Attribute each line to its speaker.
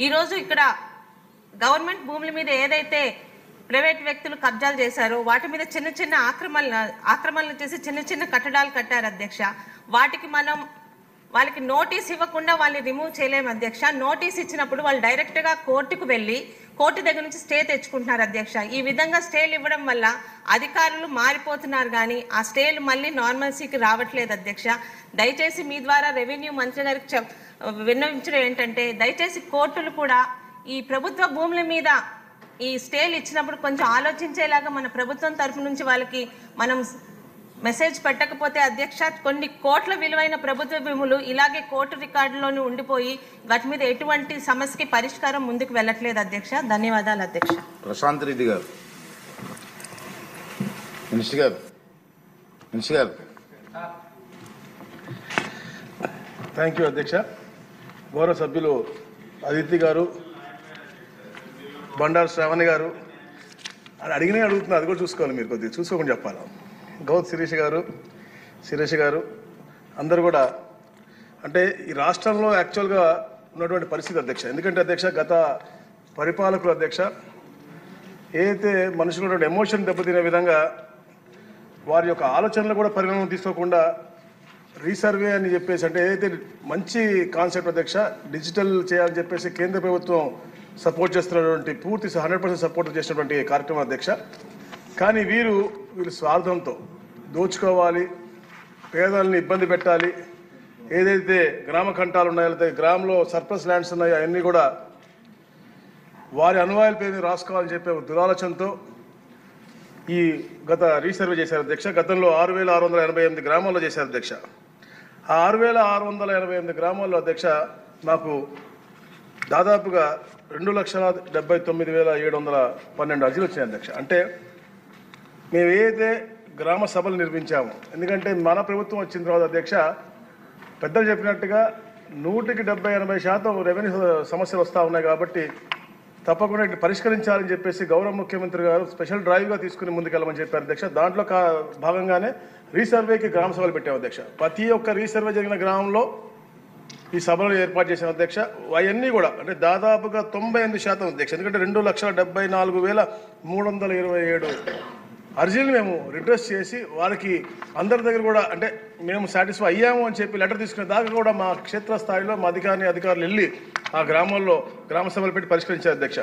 Speaker 1: ఈరోజు ఇక్కడ గవర్నమెంట్ భూముల మీద ఏదైతే ప్రైవేట్ వ్యక్తులు కబ్జాలు చేశారో వాటి మీద చిన్న చిన్న ఆక్రమణలు చేసి చిన్న చిన్న కట్టడాలు కట్టారు అధ్యక్ష. వాటికి మనం వాళ్ళకి నోటీస్ ఇవ్వకుండా వాళ్ళని రిమూవ్ చేయలేము అధ్యక్ష. నోటీస్ ఇచ్చినప్పుడు వాళ్ళు డైరెక్ట్గా కోర్టుకు వెళ్ళి కోర్టు దగ్గర నుంచి స్టే తెచ్చుకుంటున్నారు అధ్యక్ష. ఈ విధంగా స్టేలు ఇవ్వడం వల్ల అధికారులు మారిపోతున్నారు కానీ ఆ స్టేలు మళ్ళీ నార్మల్సీకి రావట్లేదు అధ్యక్ష. దయచేసి మీ ద్వారా రెవెన్యూ మంత్రి గారికి విన్నవించడం ఏంటంటే దయచేసి కోర్టులు కూడా ఈ ప్రభుత్వ భూముల మీద ఈ స్టేలు ఇచ్చినప్పుడు కొంచెం ఆలోచించేలాగా మన ప్రభుత్వం తరఫు నుంచి వాళ్ళకి మనం మెసేజ్ పెట్టకపోతే అధ్యక్ష కొన్ని కోట్ల విలువైన ప్రభుత్వ భూములు ఇలాగే కోర్టు రికార్డులోనే ఉండిపోయి వాటి మీద ఎటువంటి సమస్యకి పరిష్కారం ముందుకు వెళ్ళట్లేదు అధ్యక్ష. ధన్యవాదాలు అధ్యక్ష.
Speaker 2: ప్రశాంత్ రెడ్డి గారు. మినిస్టర్ గారు.
Speaker 3: థ్యాంక్ యూ అధ్యక్ష. గౌరవ సభ్యులు అదితి గారు, బండారు శ్రావణి గారు అని అడిగినే అడుగుతున్నారు. అది కూడా చూసుకోవాలి, మీరు కొద్దిగా చూసుకోకుండా చెప్పాలి. గౌత్ శిరీష్ గారు అందరూ కూడా అంటే ఈ రాష్ట్రంలో యాక్చువల్గా ఉన్నటువంటి పరిస్థితి అధ్యక్ష. ఎందుకంటే అధ్యక్ష గత పరిపాలకులు అధ్యక్ష ఏదైతే మనుషులు ఎమోషన్ దెబ్బతినే విధంగా వారి యొక్క ఆలోచనలు కూడా పరిణామం తీసుకోకుండా రీసర్వే అని చెప్పేసి అంటే ఏదైతే మంచి కాన్సెప్ట్ అధ్యక్ష డిజిటల్ చేయాలని చెప్పేసి కేంద్ర ప్రభుత్వం సపోర్ట్ చేస్తున్నటువంటి పూర్తి 100% సపోర్ట్ చేసినటువంటి కార్యక్రమం అధ్యక్ష. కానీ వీళ్ళు స్వార్థంతో దోచుకోవాలి, పేదల్ని ఇబ్బంది పెట్టాలి, ఏదైతే గ్రామ కంఠాలు ఉన్నాయో లేకపోతే గ్రామంలో సర్ప్లస్ ల్యాండ్స్ ఉన్నాయో అవన్నీ కూడా వారి అనువాయిల పేరు రాసుకోవాలని చెప్పే దురాలోచనతో ఈ గత రీసర్వే చేశారు అధ్యక్ష. గతంలో 6,688 గ్రామాల్లో చేశారు అధ్యక్ష. ఆ 6,688 గ్రామాల్లో అధ్యక్ష నాకు దాదాపుగా 2,79,712 అర్జీలు వచ్చినాయి అధ్యక్ష. అంటే మేము ఏదైతే గ్రామ సభలు నిర్మించాము, ఎందుకంటే మన ప్రభుత్వం వచ్చిన తర్వాత అధ్యక్ష పెద్దలు చెప్పినట్టుగా 100-80% రెవెన్యూ సమస్యలు వస్తూ ఉన్నాయి కాబట్టి తప్పకుండా పరిష్కరించాలని చెప్పేసి గౌరవ ముఖ్యమంత్రి గారు స్పెషల్ డ్రైవ్గా తీసుకుని ముందుకెళ్ళమని చెప్పారు అధ్యక్ష. దాంట్లో భాగంగానే రీసర్వేకి గ్రామ సభలు పెట్టాము అధ్యక్ష. ప్రతి ఒక్క రీసర్వే జరిగిన గ్రామంలో ఈ సభలు ఏర్పాటు చేసిన అధ్యక్ష. అవన్నీ కూడా అంటే దాదాపుగా 98% అధ్యక్ష. ఎందుకంటే 2,74,327 అర్జీలు మేము రిడ్రెస్ చేసి వారికి అందరి దగ్గర కూడా అంటే మేము సాటిస్ఫై అయ్యాము అని చెప్పి లెటర్ తీసుకునే దాకా కూడా మా క్షేత్రస్థాయిలో మా అధికారులు వెళ్ళి ఆ గ్రామాల్లో గ్రామ సభలు పెట్టి పరిష్కరించారు అధ్యక్ష.